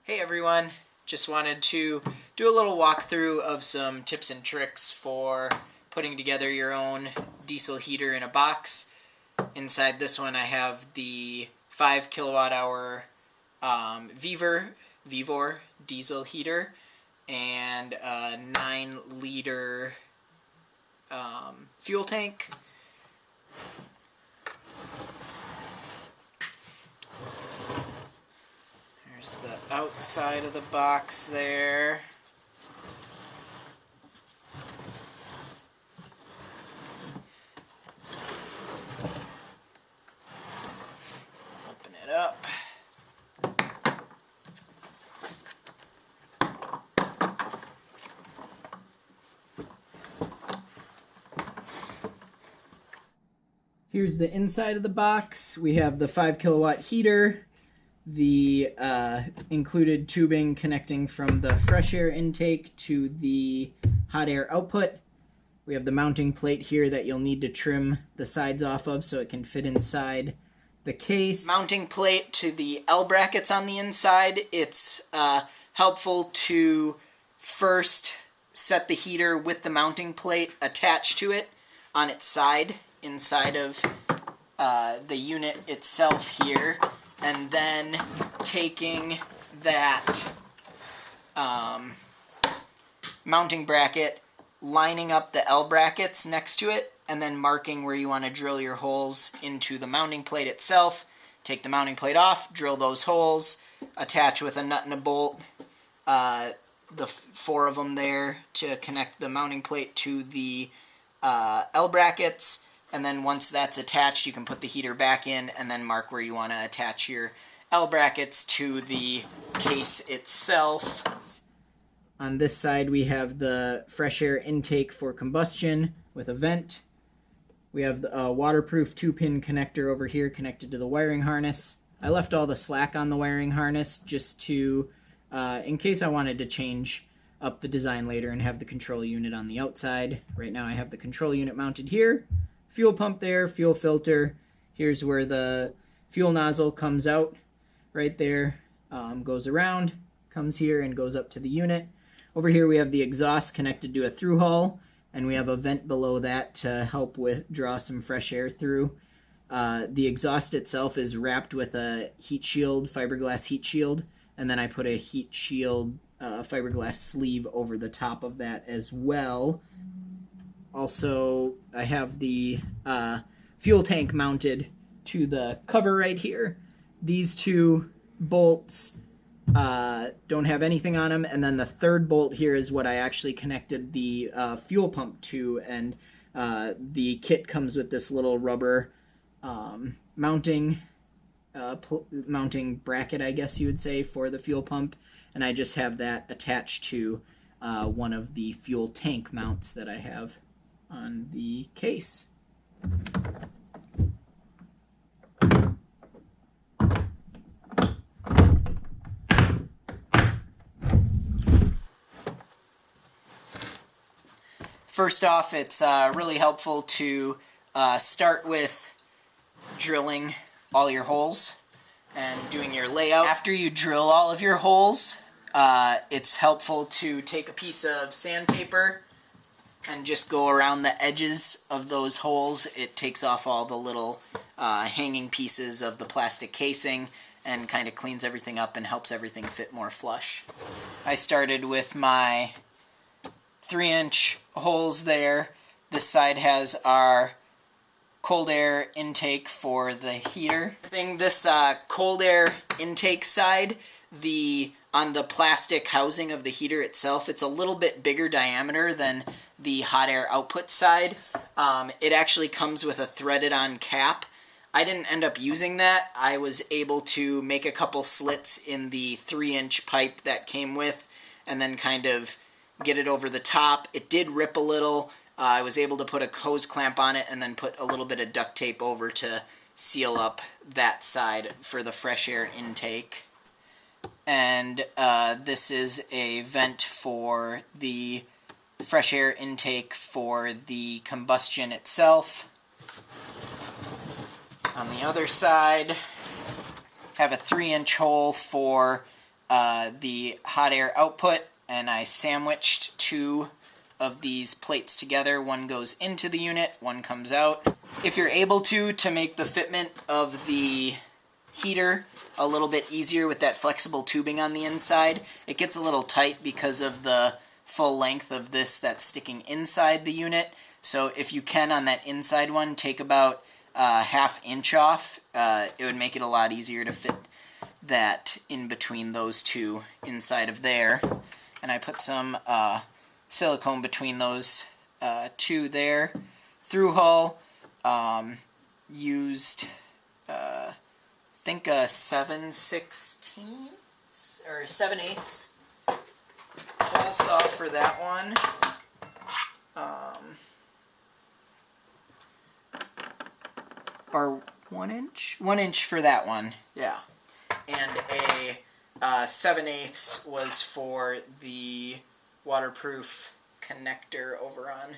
Hey everyone, just wanted to do a little walkthrough of some tips and tricks for putting together your own diesel heater in a box. Inside this one I have the 5 kilowatt hour Vevor diesel heater and a 9 liter fuel tank. There's the outside of the box there. Open it up. Here's the inside of the box. We have the 5 kilowatt heater, the included tubing connecting from the fresh air intake to the hot air output. We have the mounting plate here that you'll need to trim the sides off of so it can fit inside the case. Mounting plate to the L brackets on the inside. It's helpful to first set the heater with the mounting plate attached to it on its side inside of the unit itself here, and then taking that mounting bracket, lining up the L brackets next to it, and then marking where you want to drill your holes into the mounting plate itself. Take the mounting plate off, drill those holes, attach with a nut and a bolt, the 4 of them there to connect the mounting plate to the L brackets. And then once that's attached, you can put the heater back in and then mark where you want to attach your L brackets to the case itself. On this side, we have the fresh air intake for combustion with a vent. We have the waterproof 2-pin connector over here connected to the wiring harness. I left all the slack on the wiring harness just to, in case I wanted to change up the design later and have the control unit on the outside. Right now I have the control unit mounted here. Fuel pump there, fuel filter. Here's where the fuel nozzle comes out right there, goes around, comes here and goes up to the unit. Over here we have the exhaust connected to a through hull, and we have a vent below that to help with draw some fresh air through. The exhaust itself is wrapped with a heat shield, fiberglass heat shield, and then I put a heat shield fiberglass sleeve over the top of that as well. Also, I have the fuel tank mounted to the cover right here. These 2 bolts don't have anything on them, and then the 3rd bolt here is what I actually connected the fuel pump to, and the kit comes with this little rubber mounting bracket, I guess you would say, for the fuel pump, and I just have that attached to one of the fuel tank mounts that I have on the case. First off, it's really helpful to start with drilling all your holes and doing your layout. After you drill all of your holes, it's helpful to take a piece of sandpaper and just go around the edges of those holes. It takes off all the little hanging pieces of the plastic casing and kind of cleans everything up and helps everything fit more flush. I started with my 3-inch holes there. This side has our cold air intake for the heater. This cold air intake side, on the plastic housing of the heater itself, it's a little bit bigger diameter than the hot air output side. It actually comes with a threaded on cap. I didn't end up using that. I was able to make a couple slits in the 3-inch pipe that came with and then kind of get it over the top. It did rip a little. I was able to put a hose clamp on it and then put a little bit of duct tape over to seal up that side for the fresh air intake. And this is a vent for the fresh air intake for the combustion itself. On the other side, have a 3-inch hole for the hot air output, and I sandwiched two of these plates together. One goes into the unit, one comes out. If you're able to make the fitment of the heater a little bit easier with that flexible tubing on the inside, it gets a little tight because of the full length of this that's sticking inside the unit. So if you can, on that inside one, take about ½ inch off. It would make it a lot easier to fit that in between those two inside of there. And I put some silicone between those two there. Through hull, used I think a 7/16 or 7/8 hole saw for that one. Or 1 inch? 1 inch for that one, yeah. And a 7/8 was for the waterproof connector over on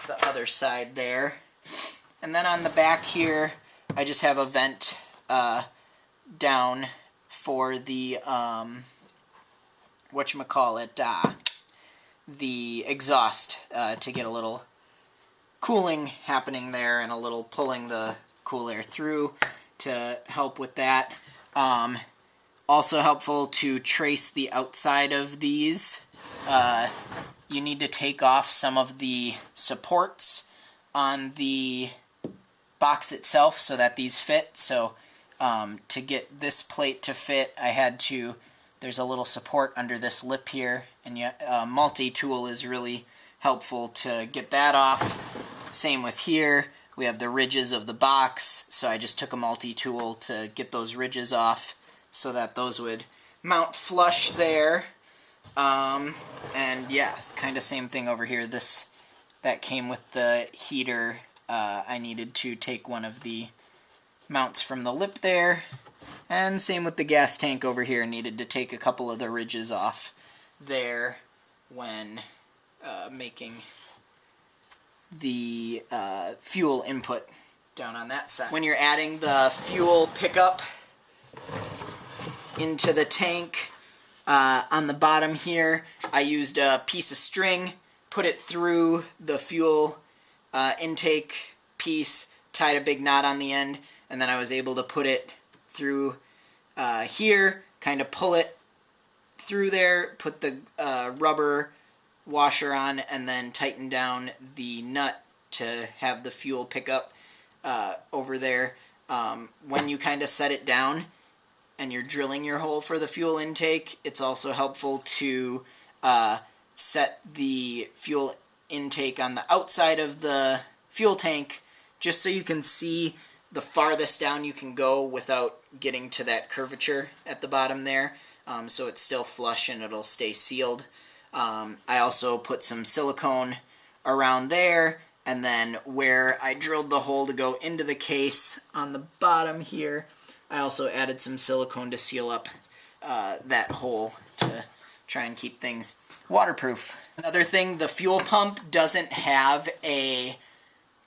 the other side there. And then on the back here, I just have a vent down for the the exhaust to get a little cooling happening there and a little pulling the cool air through to help with that. Also helpful to trace the outside of these. You need to take off some of the supports on the box itself so that these fit. So to get this plate to fit, I had to, there's a little support under this lip here, and multi-tool is really helpful to get that off. Same with here. We have the ridges of the box, so I just took a multi-tool to get those ridges off so that those would mount flush there. And yeah, kind of same thing over here. That came with the heater. I needed to take one of the mounts from the lip there, and same with the gas tank over here. Needed to take a couple of the ridges off there when making the fuel input down on that side. When you're adding the fuel pickup into the tank, on the bottom here, I used a piece of string, put it through the fuel intake piece, tied a big knot on the end, and then I was able to put it through here, kind of pull it through there, put the rubber washer on, and then tighten down the nut to have the fuel pick up over there. When you kind of set it down and you're drilling your hole for the fuel intake, it's also helpful to set the fuel intake on the outside of the fuel tank, just so you can see the farthest down you can go without getting to that curvature at the bottom there, so it's still flush and it'll stay sealed. I also put some silicone around there, and then where I drilled the hole to go into the case on the bottom here, I also added some silicone to seal up that hole to try and keep things waterproof. Another thing, the fuel pump doesn't have a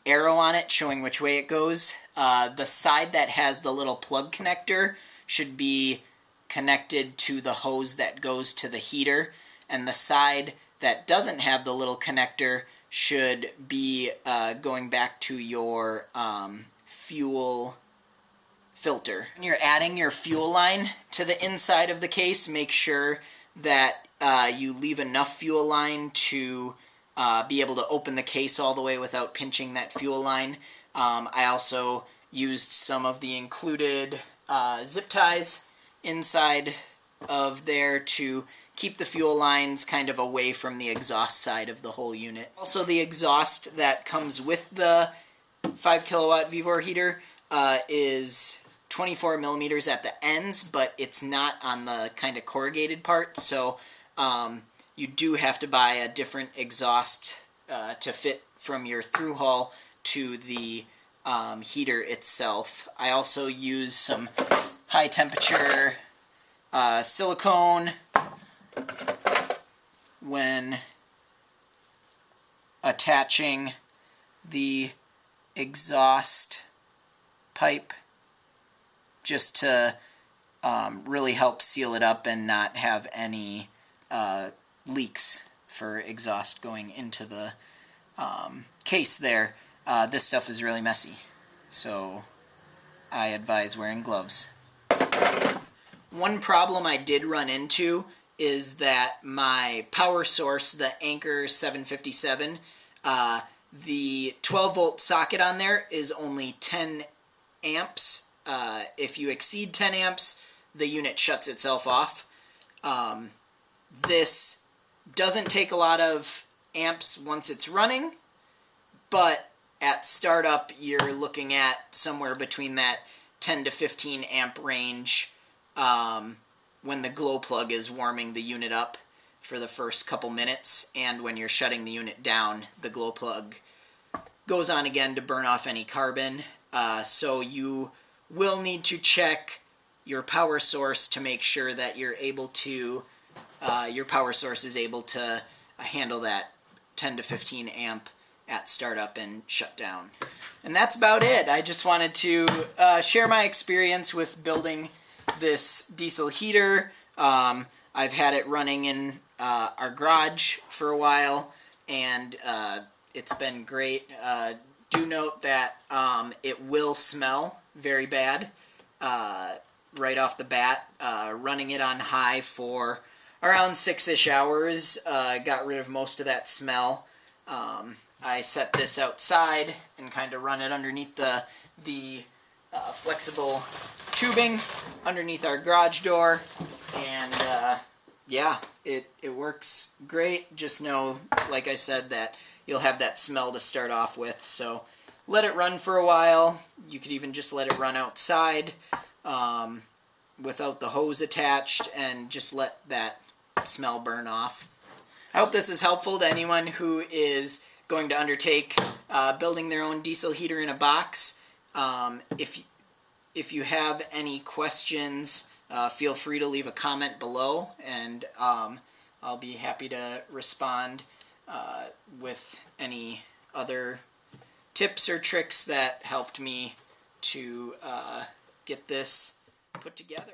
arrow on it showing which way it goes. The side that has the little plug connector should be connected to the hose that goes to the heater, and the side that doesn't have the little connector should be going back to your fuel filter. When you're adding your fuel line to the inside of the case, make sure that you leave enough fuel line to be able to open the case all the way without pinching that fuel line. I also used some of the included zip ties inside of there to keep the fuel lines kind of away from the exhaust side of the whole unit. Also, the exhaust that comes with the 5 kilowatt VEVOR heater is 24 millimeters at the ends, but it's not on the kind of corrugated part, so you do have to buy a different exhaust to fit from your through hull to the heater itself. I also use some high temperature silicone when attaching the exhaust pipe, just to really help seal it up and not have any leaks for exhaust going into the case there. This stuff is really messy, so I advise wearing gloves. One problem I did run into is that my power source, the Anker 757, the 12 volt socket on there is only 10 amps. If you exceed 10 amps, the unit shuts itself off. This doesn't take a lot of amps once it's running, but at startup you're looking at somewhere between that 10 to 15 amp range when the glow plug is warming the unit up for the first couple minutes, and when you're shutting the unit down, the glow plug goes on again to burn off any carbon. So you will need to check your power source to make sure that you're able to, your power source is able to handle that 10 to 15 amp at startup and shut down. And that's about it. I just wanted to share my experience with building this diesel heater. I've had it running in our garage for a while, and it's been great. Do note that it will smell very bad right off the bat. Running it on high for around 6-ish hours got rid of most of that smell. I set this outside and kind of run it underneath the flexible tubing underneath our garage door, and yeah, it works great. Just know, like I said, that you'll have that smell to start off with, so let it run for a while. You could even just let it run outside without the hose attached and just let that smell burn off. I hope this is helpful to anyone who is going to undertake building their own diesel heater in a box. If you have any questions, feel free to leave a comment below, and I'll be happy to respond with any other tips or tricks that helped me to get this put together.